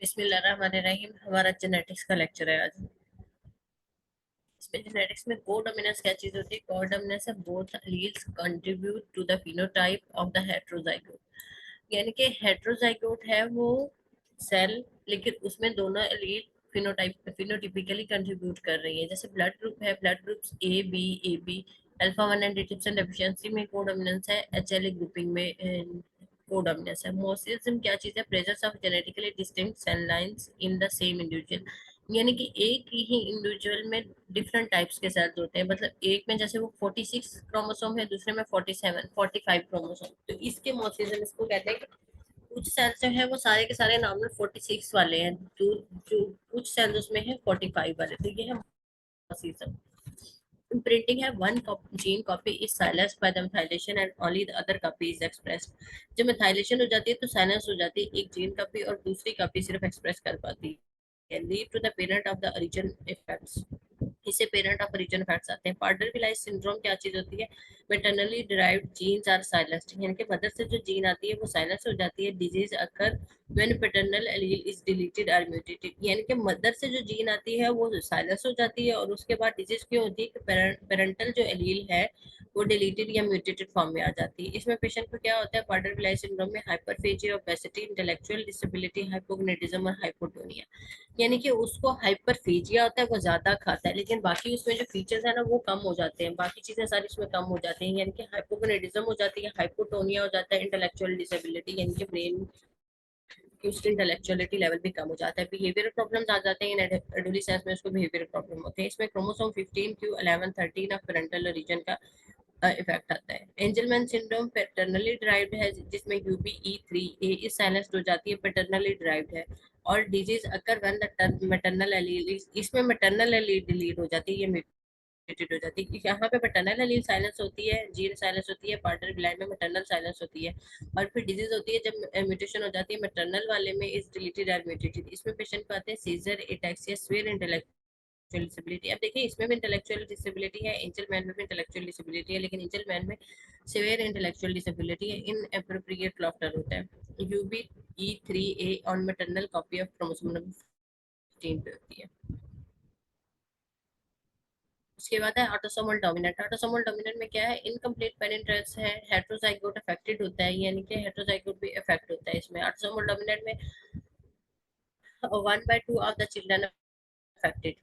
बिस्मिल्लाहिर्रहमानिर्रहीम। हमारा जेनेटिक्स का लेक्चर है आज। इसमें जेनेटिक्स में कोडोमिनेंस क्या चीज होती है? कोडोमिनेंस है both alleles contribute to the phenotype of the heterozygote. यानी कि हेटेरोजाइगोट है वो सेल, लेकिन उसमें दोनों एलील फिनोटिपिकली कंट्रीब्यूट कर रही है। जैसे ब्लड ग्रुप है, blood groups A B alpha 1 antitrypsin deficiency में कोडोमिनेंस है, एचएलए ग्रुपिंग में कोडोमिनेंस है। मोर्फिज्म क्या चीज है? Presence of genetically distinct cell lines in the same individual. यानी कि एक ही इंडिविजुअल में डिफरेंट टाइप्स के सेल्स होते हैं। मतलब एक में जैसे वो 46 क्रोमोसोम है, दूसरे में 47 45 क्रोमोसोम, तो इसके मॉर्फिज्म इसको कहते हैं। कुछ सेल्स जो है वो सारे के सारे नॉर्मल 46 वाले हैं, जो जो कुछ सेल्स उसमें है 45 वाले, तो ये है मॉर्फिज्म। Imprinting है one gene copy is silenced by the methylation and only the other copy is expressed। जब मेथाइलेशन हो जाती है तो साइलेंस हो जाती है, एक जीन कॉपी और दूसरी कॉपी सिर्फ एक्सप्रेस कर पाती है। Lead to the parent of the origin effects. इसे पेरेंट ऑफ ओरिजिन इफेक्ट्स आते हैं। पार्डरविलाइज सिंड्रोम क्या चीज होती है? Maternally derived genes are silenced, यानी कि मदर से जो जीन आती है वो साइलेंस हो जाती है। Disease occur when paternal allele is deleted और म्यूटेटेड, यानी कि मदर से जो जीन आती है वो साइलेंस हो जाती है, और उसके बाद डिजीज क्यों होती है कि पेरेंटल जो एलील है वो डिलीटेड या म्यूटेटेड फॉर्म में आ जाती है। इसमें पेशेंट को क्या होता है? पार्डरविलाइज सिंड्रोम में हाइपरफेजिया, ओबेसिटी, इंटेलेक्चुअल डिसेबिलिटी, हाइपोगोनेटिज्म और हाइपोटोनिया। यानी कि उसको हाइपरफेजिया होता है, वो ज्यादा खाता है, लेकिन बाकी उसमें जो फीचर्स है ना वो कम हो जाते हैं, बाकी चीजें सारी उसमें कम हो जाती हैं। यानी कि हाइपोगोनेटिज्म हो जाती है, हाइपोटोनिया हो जाता है, इंटेलेक्चुअल डिसेबिलिटी यानी कि ब्रेन की उसकी इंटेलेक्चुअलिटी लेवल भी कम हो जाता है। बिहेवियरल प्रॉब्लम्स आ जाते हैं, एडोलेसेंस में उसको बिहेवियरल प्रॉब्लम होते हैं। इसमें chromosome 15 Q 11 13 of parental region का इफेक्ट आता है। एंजलमैन सिंड्रोम पैटर्नली ड्राइव्ड है, जिसमें UBE3A इस साइलेंस्ड हो जाती है, पैटर्नली ड्राइव्ड है। और disease occur when the maternal allele, इसमें मैटरनल एलील डिलीट हो जाती है, ये म्यूटेटेड हो जाती है। यहाँ पे मैटरनल एलील साइलेंस होती है, जीन साइलेंस होती है, पार्टनर ब्लाइंड में मैटरनल साइलेंस होती है। और फिर डिजीज होती है जब म्यूटेशन हो जाती है मैटरनल वाले में, इज डिलीटेड और म्यूटेटेड। इसमें पेशेंट को आते हैं seizure, ataxia, severe intellectual disability. अब देखिए इसमें भी इंटेलेक्चुअल डिसेबिलिटी है, एंजल मैन में भी इंटेलेक्चुअल डिसेबिलिटी है, लेकिन एंजल मैन में सिवियर इंटेलेक्चुअल डिसेबिलिटी है, इन एप्रोप्रिएट लॉफ्टर होता है। UBE3A on maternal copy of chromosome number 15 पे होती है। उसके बाद है ऑटोसोमल डोमिनेंट। ऑटोसोमल डोमिनेंट में क्या है? इनकम्प्लीट पेनिट्रेंस है, हेटेरोजाइगोट अफेक्टेड होता है, यानी कि हेटेरोजाइगोट भी अफेक्ट होता है इसमें। ऑटोसोमल डोमिनेंट में 1/2 of the children affected,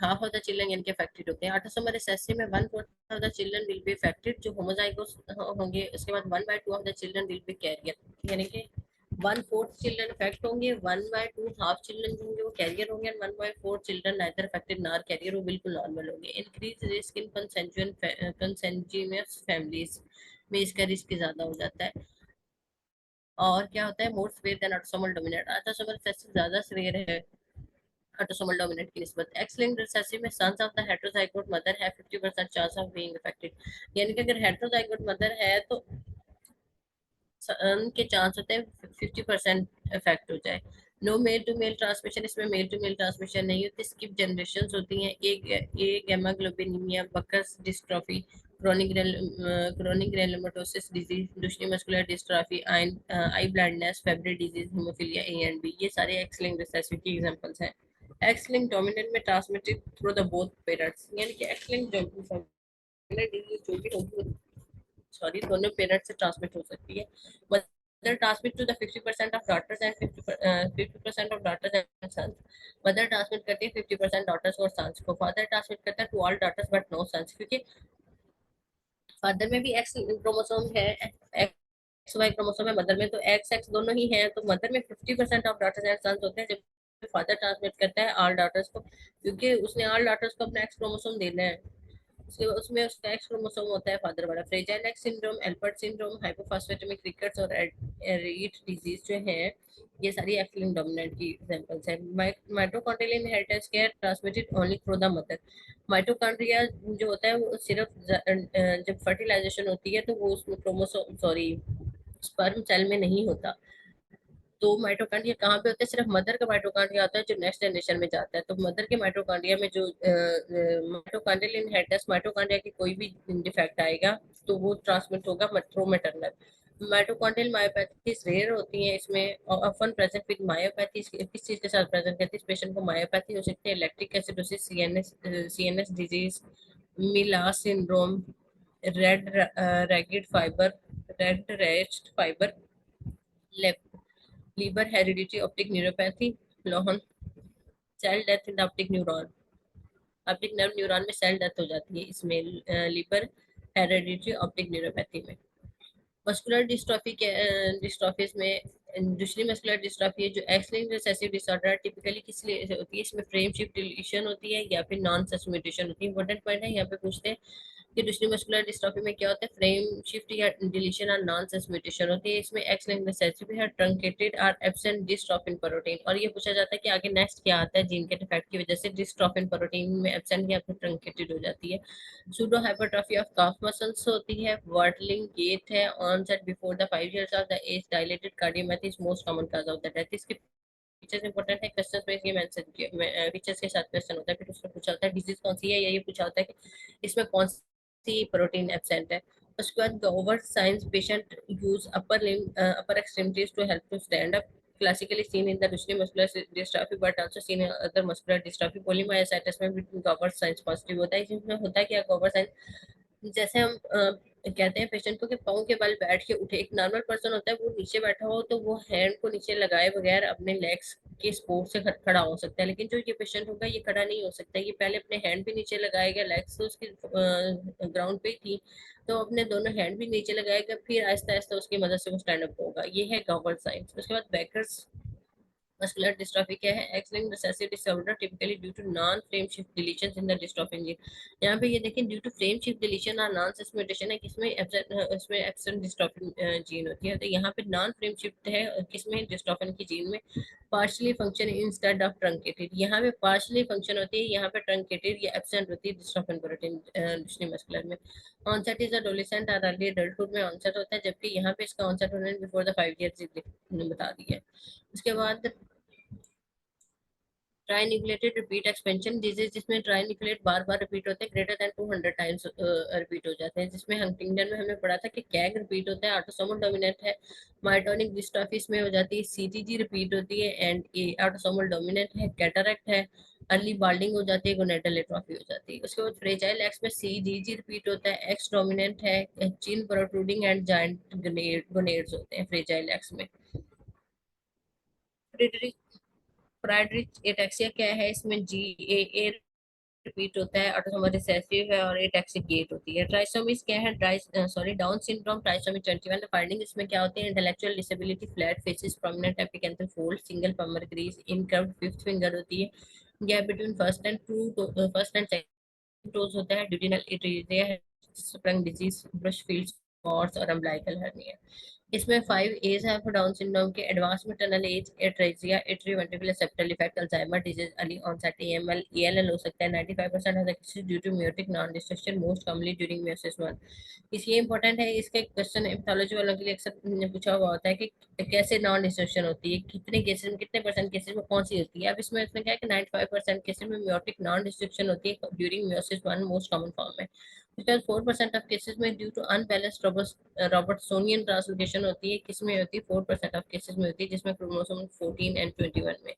half of the children यानी कि affected होते हैं। ऑटोसोमल रिसेसिव में 1/4 of the children will be affected, जो होमोजाइगोस होंगे। उसके बाद 1/2 of the children will be carrier, यानी कि 1/4 चिल्ड्रन अफेक्ट होंगे, 1/2 हाफ चिल्ड्रन जो होंगे वो कैरियर होंगे, और 1/4 children neither affected nor carrier, वो बिल्कुल नॉर्मल होंगे। Increase risk in consanguineous families में इसका रिस्क ज्यादा हो जाता है। और क्या होता है? More severe than autosomal dominant. Autosomal recessive ज्यादा सिवियर है ऑटोसोमल डोमिनेंट की निस्बत। एक्स लिंक्ड रिसेसिव में sons of the heterozygote mother है 50% चांस ऑफ बीइंग अफेक्टेड, यानी कि अगर हेटेरोजाइगोट मदर है तो सन के चांस होते हैं 50% इफेक्ट हो जाए। No male to male transmission, इसमें मेल टू मेल ट्रांसमिशन नहीं होती। स्किप जनरेशन होती हैं। Agammaglobulinemia, Becker's dystrophy, chronic granulomatosis disease, Duchenne muscular dystrophy, eye blindness, Fabry disease, haemophilia A and B, ये सारे X linked recessive की examples हैं। X linked dominant में transmitted through the both parents, यानी कि x linked disease जो भी होगी, सॉरी, दोनों पेरेंट्स से ट्रांसमिट हो सकती है। Mother transmit to the 50% of daughters and 50% of daughters and sons. Mother transmit करती है 50% डॉटर्स और सन्स को। फादर ट्रांसमिट करता है to all daughters but no sons, क्योंकि फादर में भी एक्स क्रोमोसोम है, एक्स वाई क्रोमोसोम है, मदर में तो एक्स एक्स दोनों ही है, तो मदर में 50% ऑफ डॉटर्स एंड सन्स होते हैं, जब फादर ट्रांसमिट करता है ऑल डॉटर्स को, क्योंकि उसने ऑल डॉटर्स को अपना एक्स क्रोमोसोम देना है। उसमें उसका एक्स क्रोमोसोम होता है फादर वाला। Fragile X syndrome, Alport syndrome, hypophosphatemic rickets और रीट डिजीज जो है, ये सारी एक्स लिंक्ड डोमिनेंट की एग्जांपल्स हैं। Mitochondrial inheritance are transmitted only through the mother. Mitochondria जो होता है वो सिर्फ जब फर्टिलाइजेशन होती है तो वो उसमें क्रोमोसोम सॉरी स्पर्म सेल में नहीं होता। तो माइटोकॉन्ड्रिया कहाँ पे होता है? सिर्फ मदर का माइटोकॉन्ड्रिया होता है जो नेक्स्ट जनरेशन में जाता है। तो मदर के माइटोकॉन्ड्रिया में जो माइटोकॉन्ड्रियल इनहेरिटेंस, माइटोकॉन्ड्रिया की कोई भी डिफेक्ट आएगा तो वो ट्रांसमिट होगा through maternal. Mitochondrial myopathies rare होती हैं इसमें, और ऑफन प्रेजेंट विद मायोपैथी। किस चीज के साथ प्रेजेंट करती है इस पेशेंट को? मायोपैथी हो सकती है, lactic acidosis, CNS disease, MELAS syndrome, red ragged fiber, red ragged fiber, लीवर hereditary, optic neuropathy, LHON, cell death in the optic neuron. Optic nerve neuron में सेल डेथ हो जाती है इसमें, लीवर हेरिडिटी ऑप्टिक न्यूरोपैथी में। मस्कुलर डिस्ट्रॉफी के dystrophies में दूसरी मस्कुलर डिस्ट्रॉफी है जो एक्स लिंक्ड रिसेसिव डिसऑर्डर है। टिपिकली किस लिए होती है? इसमें फ्रेम शिफ्ट डिलीशन होती है या फिर नॉन सच म्यूटेशन होती है। इंपॉर्टेंट पॉइंट है यहाँ पे पूछते हैं कि दूसरी मस्कुलर डिस्ट्रॉफी में क्या होता है? फ्रेम शिफ्ट या डिलीशन और नॉन सच म्यूटेशन होती है। इसमें एक्स लिंक्ड रिसेसिव है, ट्रंकेटेड और एब्सेंट डिस्ट्रोफिन प्रोटीन। और ये पूछा जाता है कि आगे नेक्स्ट क्या आता है जीन के डिफेक्ट की वजह से डिस्ट्रोफिन प्रोटीन में एब्सेंट या फिर ट्रंकेटेड हो जाती है। Pseudo hypertrophy of calf muscles होती है, वर्टलिंग गेट है, onset before the 5 years of the age, dilated cardiomyopathy is most common cause of the death. इसके फीचर्स इंपॉर्टेंट है, क्वेश्चंस में ये मेंशन किया, फीचर्स के साथ क्वेश्चन होता है। फिर उसमें पूछा होता है डिजीज कौन सी है, या ये पूछा होता है कि इसमें कौन सी प्रोटीन एब्सेंट है। उसके बाद गोवर साइंस, patient use upper extremities to help to stand up, classically seen in the Duchenne muscular dystrophy but also seen in other muscular dystrophy। polymyositis में भी गोवर साइंस पॉजिटिव होता है। इसमें होता है क्या गोवर साइंस? जैसे हम कहते हैं पेशेंट को कि पाँव के बल बैठ के उठे। एक नॉर्मल पर्सन होता है वो नीचे बैठा हो तो वो हैंड को नीचे लगाए बगैर अपने लेग्स के सपोर्ट से खड़ा हो सकता है, लेकिन जो ये पेशेंट होगा ये खड़ा नहीं हो सकता। ये पहले अपने हैंड भी नीचे लगाएगा, लेग्स तो उसकी ग्राउंड पे ही थी, तो अपने दोनों हैंड भी नीचे लगाएगा, फिर आहिस्ता आहिस्ता उसकी मदद से वो स्टैंड अप होगा। ये है गॉवर साइंस। उसके बाद बैकर्स मस्कुलर डिस्ट्रॉफी क्या है? X linked recessive disorder typically due to non frame shift deletions in the dystrophin gene. यहाँ पे ये देखें due to frame shift deletion और नॉन सेस म्यूटेशन है, किसमें इसमें एब्सेंट डिस्ट्रोफिन जीन होती है। तो यहाँ पे नॉन फ्रेम शिफ्ट है किसमें? डिस्ट्रोफिन की जीन में। Partially function instead of truncated, यहाँ पे पार्शियली फंक्शन होती है, यहाँ पे ट्रंकेटेड या एब्सेंट होती है डिस्ट्रोफिन प्रोटीन दूसरी मस्कुलर में। ऑनसेट इज एडोलेसेंट और अर्ली एडल्टहुड में ऑनसेट होता है, जबकि यहाँ पे इसका ऑनसेट होने बिफोर द 5 इयर्स बता दिया है। उसके बाद ट्राइन्यूक्लिएटेड रिपीट एक्सपेंशन डिजीज, जिसमें ट्राइन्यूक्लिएट बार बार रिपीट होते हैं, ग्रेटर देन 200 टाइम्स रिपीट हो जाते हैं। जिसमें हंटिंगटन में हमने पढ़ा था कि कैग रिपीट होता है, ऑटोसोमल डोमिनेंट है। माइटोनिक डिस्ट्रॉफी में हो जाती है, सीटीजी रिपीट होती है एंड ए ऑटोसोमल डोमिनेंट है। कैटरेक्ट है, अर्ली बाल्डिंग हो जाती है, गोनेटल एट्रोफी हो जाती है। उसके बाद फ्रेजाइल एक्स में सीडीजी रिपीट होता है, एक्स डोमिनेंट है, चिन प्रोट्रूडिंग एंड जायंट गोनेड्स होते हैं फ्रेजाइल एक्स में। फ्राइडरिच एटेक्सिया क्या है? इसमें जी ए ए रिपीट होता है, ऑटोसोमल रिसेसिव है और एटेक्सिक गेट होती है। ट्राइसोमीज क्या है? Down syndrome, trisomy 21। फाइंडिंग इसमें क्या होते हैं? Intellectual disability, flat faces, prominent epicanthal fold, single palmar crease, incurved fifth finger होती है, gap between first and second toes होता है, ड्यूडिनल एट्रिया है, Hirschsprung disease, Brushfield spots और अम्बिलिकल हर्निया। इसमें 5 एज है फॉर डाउन सिंड्रोम के, advance maternal age, atresia, atrioventricular septal defect, Alzheimer disease, early onset AML, ALL हो सकता है। 95% of the cases due to meiotic non destruction, most commonly during meiosis 1। इसलिए important है, इसके question pathology वालों के लिए अक्सर पूछा हुआ होता है कि कैसे नॉन डिस्ट्रक्शन होती है, कितने केसेस में, कितने परसेंट केसेस में कौन सी होती है। अब इसमें क्या है कि 95% केसेस में मेयोटिक नॉन डिस्ट्रक्शन होती है during meiosis 1, most common form है। because 4% ऑफ केसेस में ड्यू टू अनबैलेंस्ड रॉबर्टसोनियन ट्रांसलोकेशन होती है, किसमें होती है? 4% ऑफ केसेस में होती है, जिसमें क्रोमोसोम 14 एंड 21 में।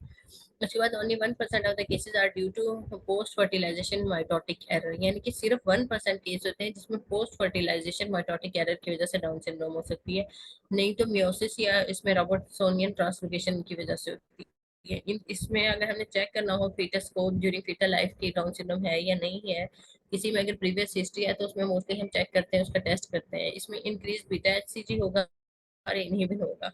उसके बाद only 1% of the cases are due to post fertilization mitotic error, यानी कि सिर्फ 1% केस होते हैं जिसमें पोस्ट फर्टिलाइजेशन माइटोटिक एरर की वजह से डाउन सिंड्रोम हो सकती है, नहीं तो मियोसिस या इसमें रॉबर्टसोनियन ट्रांसलोकेशन की वजह से होती है। इसमें अगर हमें चेक करना हो फीटस को ड्यूरिंग फीटल लाइफ की डाउन सिंड्रोम है या नहीं है, किसी में अगर प्रीवियस हिस्ट्री है तो उसमें मोस्टली हम चेक करते हैं, उसका टेस्ट करते हैं। इसमें इंक्रीज बीटा एचसीजी होगा और इनहिबिन होगा।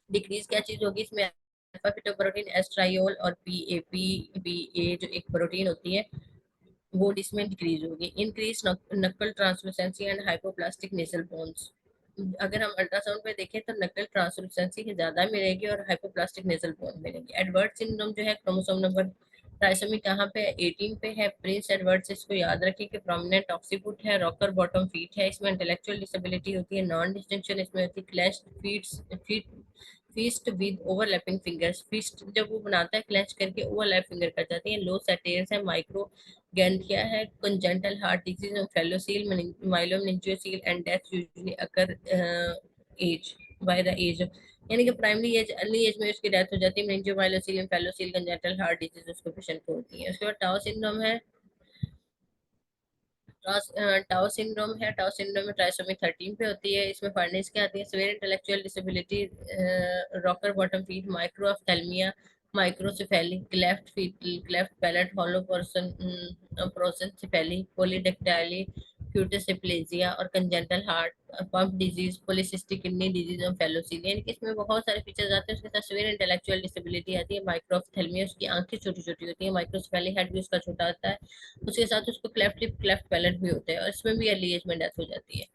डिक्रीज क्या चीज होगी? इसमें अल्फा फीटोप्रोटीन एस्ट्रायोल और पीएपी बीए जो एक प्रोटीन होती है वो इसमें डिक्रीज होगी। इंक्रीज नक्कल translucency and hypoplastic nasal bones, अगर हम अल्ट्रासाउंड पे देखें तो नक्कल ट्रांसलूसेंसी की ज्यादा मिलेगी और हाइपोप्लास्टिक नेजल बोन मिलेगी। एडवर्ड सिंड्रोम जो है क्रोमोसोम नंबर ट्राइसोमी कहाँ पे है? 18 पे है। प्रिंस एडवर्ड, इसको याद रखिए कि प्रोमिनेंट ऑक्सीपुट है, रॉकर बॉटम फीट है। इसमें इंटेलेक्चुअल डिसेबिलिटी होती है, नॉन डिस्टिंक्शन इसमें होती है, clenched fist with overlapping fingers, fist जब वो बनाता है क्लेंच करके ओवरलैप फिंगर कर जाती है। लो सेटेयर्स है, माइक्रो गैंथिया है, congenital heart disease, omphalocele, myelomeningocele and death usually occur age by the age, यानी कि प्राइमरी एज, अर्ली एज में उसकी डेथ हो जाती है। Meningomyelocele, omphalocele, congenital heart disease उसको पेशेंट को होती है। उसके बाद टाउ सिंड्रोम है, टाउ सिंड्रोम है। टाउ सिंड्रोम में ट्राइसोमी 13 पे होती है। इसमें फाइंडिंग्स क्या आती है? Severe intellectual disability, rocker bottom feet, microphthalmia, microcephaly, cleft feet, cleft palate, holoprosencephaly, polydactyly, cutis aplasia और congenital heart pump disease, polycystic kidney disease और फेलोसील, यानी कि इसमें बहुत सारे फीचर्स आते हैं। उसके साथ सिवियर इंटेलेक्चुअल डिसेबिलिटी आती है। माइक्रोऑफ्थेल्मिया, उसकी आंखें छोटी छोटी होती है। माइक्रोसेफेली, हेड भी उसका छोटा होता है। उसके साथ उसको क्लेफ्ट लिप, क्लेफ्ट पैलेट भी होते हैं और इसमें भी अर्ली एज में डेथ हो जाती है।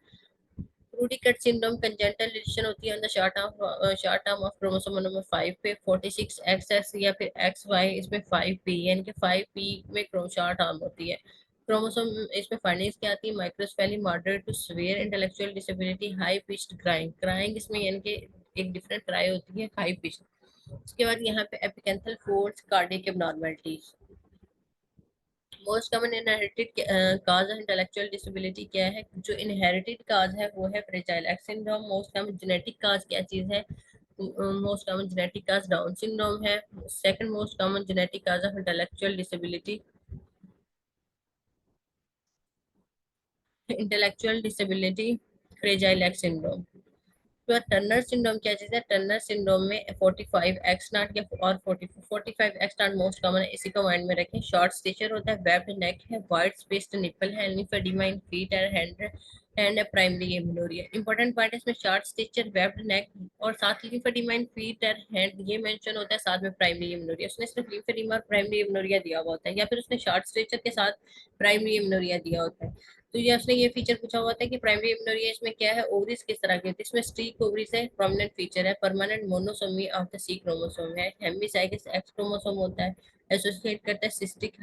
क्रूडी-कट सिंड्रोम कंजेंटल डिलीशन होती है on the short arm of chromosome number 5 पे, 46 एक्सएस या फिर एक्स वाई, इसमें 5p, यानी कि 5p में शॉर्ट आर्म होती है। क्रोमोसोम इसमें फाइंडिंग्स क्या आती है? Microcephaly, moderate to severe intellectual disability, high pitched crying, crying इसमें यानी कि एक डिफरेंट क्राई होती है, हाई पिच्ड। उसके बाद यहाँ पे epicanthal folds, cardiac abnormalities. Most common inherited cause of intellectual disability क्या है? जो इनहेरिटेड काज है वो है fragile X syndrome. Most common genetic cause क्या चीज है? Most common genetic cause Down syndrome है। Second most common genetic cause of intellectual disability, intellectual disability, fragile X syndrome. तो टर्नर सिंड्रोम क्या चीज है? टर्नर सिंड्रोम में 45 एक्स नॉट या और 45 एक्स नॉट मोस्ट कॉमन है, इसी को माइंड में रखें। शॉर्ट स्टेचर होता है, वेब्ड नेक है, वाइड स्पेस्ड निपल है, लिम्फेडिमा इन फीट और hand primary amenorrhoea. Important point है इसमें शॉर्ट स्टेचर, वेब्ड नेक और साथ लिम्फेडिमा इन फीट और हैंड ये मेंशन होता है, साथ में प्राइमरी एमिनोरिया। उसने सिर्फ लिम्फेडिमा और प्राइमरी एमिनोरिया दिया हुआ होता है, या फिर उसने शॉर्ट स्टेचर के साथ प्राइमरी एमिनोरिया दिया होता है। तो ये उसने ये फीचर पूछा हुआ था कि प्राइमरी एमिनोरिया इसमें क्या है, ओवरीज किस तरह की होती है? इसमें स्ट्रीक ओवरीज है, प्रोमिनेंट फीचर है, permanent monosomy of the C chromosome है, हेमिजाइगस एक्स क्रोमोसोम होता है, एसोसिएट करता है सिस्टिक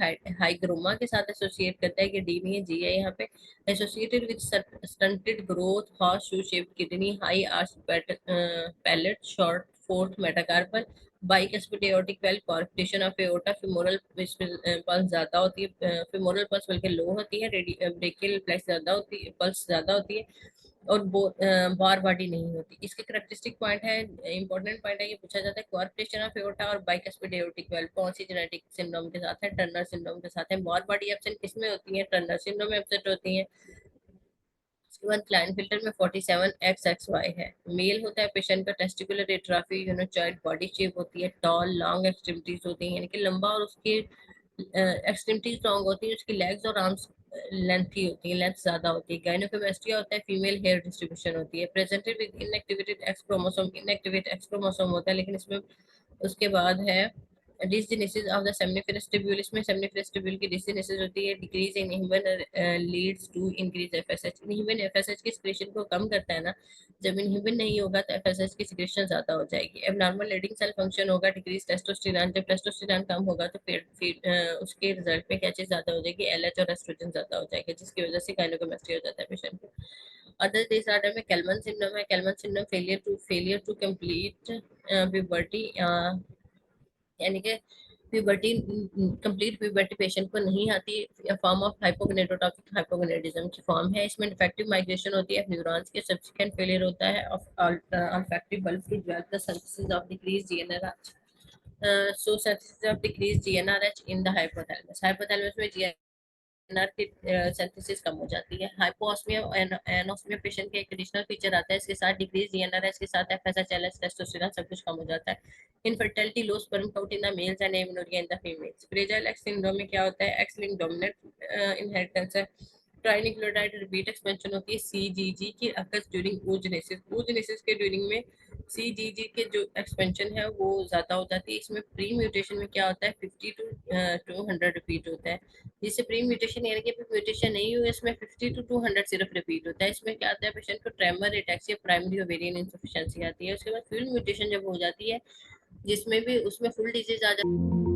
हाइग्रोमा के साथ, एसोसिएट करता है कि डी नहीं है जी है यहाँ पे, associated with stunted growth, horseshoe shape kidney, high arch palate, short fourth metacarpal, bicuspid aortic valve, coarctation of aorta, femoral pulse ज्यादा होती है, femoral पल्स बल्कि लो होती है, ब्रेकियल फ्लेक्स ज्यादा होती है, पल्स ज्यादा होती है और बार बॉडी नहीं होती। इसके करेक्टरिस्टिक पॉइंट है, इंपॉर्टेंट पॉइंट है, ये पूछा जाता है कॉर्पोरेशन ऑफ एओर्टा और बाइकस्पिड एओर्टिक वेल कौन सी जेनेटिक सिंड्रोम के साथ है? टर्नर सिंड्रोम के साथ है। बार बॉडी एब्सेंट किसमें होती है? टर्नर सिंड्रोम में एब्सेंट होती है। उसके बाद क्लाइनफिल्टर में 47XXY है। मेल होता है पेशेंट का, टेस्टिकुलर एट्रोफी, यूनिचॉइड बॉडी शेप होती है, टॉल लॉन्ग एक्सट्रीमिटीज होती हैं, यानी कि लंबा और उसकी एक्सट्रीमिटीज लॉन्ग होती है, उसकी लेग्स और आर्म्स लेंथी होती है, लेंथ ज्यादा होती है। गायनोकोमेस्टिया होता है, फीमेल हेयर डिस्ट्रीब्यूशन होती है। Presented with inactivated X chromosome, inactivate X chromosome होता है, लेकिन इसमें उसके बाद है dysgenesis of the seminiferous tubule. इसमें सेमिनिफरस ट्यूब्यूल की डिसजेनेसिस होती है। Decrease in inhibin leads to increase FSH. Inhibin FSH की सिक्रेशन को कम करता है ना, जब इनहिबिन नहीं होगा तो एफएसएच की सिक्रेशन ज्यादा हो जाएगी। एबनॉर्मल लीडिंग सेल फंक्शन होगा। डिक्रीज टेस्टोस्टेरोन, जब टेस्टोस्टेरोन कम होगा तो फिर उसके रिजल्ट में क्या चीज ज्यादा हो जाएगी? एलएच और एस्ट्रोजन ज्यादा हो जाएगा, जिसकी वजह से गायनोकोमेस्टिया हो जाता है पेशेंट को। अदर डिसऑर्डर में कैल्मन सिंड्रोम है। Kallmann syndrome failure to complete puberty, यानी कि प्यूबर्टी, कंप्लीट प्यूबर्टी पेशेंट को नहीं आती, फॉर्म ऑफ हाइपोगोनेडोट्रोपिक हाइपोगोनेडिज्म की फॉर्म है। इसमें डिफेक्टिव माइग्रेशन होती है, न्यूरॉन्स के सब्सिक्वेंट फेलियर होता है of olfactory bulb to develop the synthesis of decrease GnRH, so synthesis of decrease GnRH in the hypothalamus. Hypothalamus में जीएनआर की सिंथेसिस कम हो जाती है। हाइपोऑस्मिया एनोस्मिया पेशेंट का एक एडिशनल फीचर आता है, इसके साथ डिक्रीज जीएनआरएच के साथ एफएसएच, एलएच, टेस्टोस्टेरोन सब कुछ कम हो जाता है। Infertility, low sperm count in the males and amenorrhea in the females. Fragile X syndrome में क्या होता है? एक्स लिंक्ड डोमिनेंट इनहेरिटेंस है। ट्राइन्यूक्लियोटाइड रिपीट एक्सपेंशन होती है। सीजीजी की अकस ड्यूरिंग oogenesis, oogenesis के ड्यूरिंग में सीजीजी के जो एक्सपेंशन है वो ज्यादा हो जाती है। इसमें प्री म्यूटेशन में क्या होता है? 50 to 200 रिपीट होता है। जिससे प्री म्यूटेशन यानी कि म्यूटेशन नहीं हुई, इसमें 50 to 200 सिर्फ रिपीट होता है। इसमें क्या आता है? पेशेंट को tremor, ataxia, primary ovarian insufficiency आती है। उसके बाद फुल म्यूटेशन जब हो जाती है, जिसमें भी उसमें फुल डिजीज आ जाती है।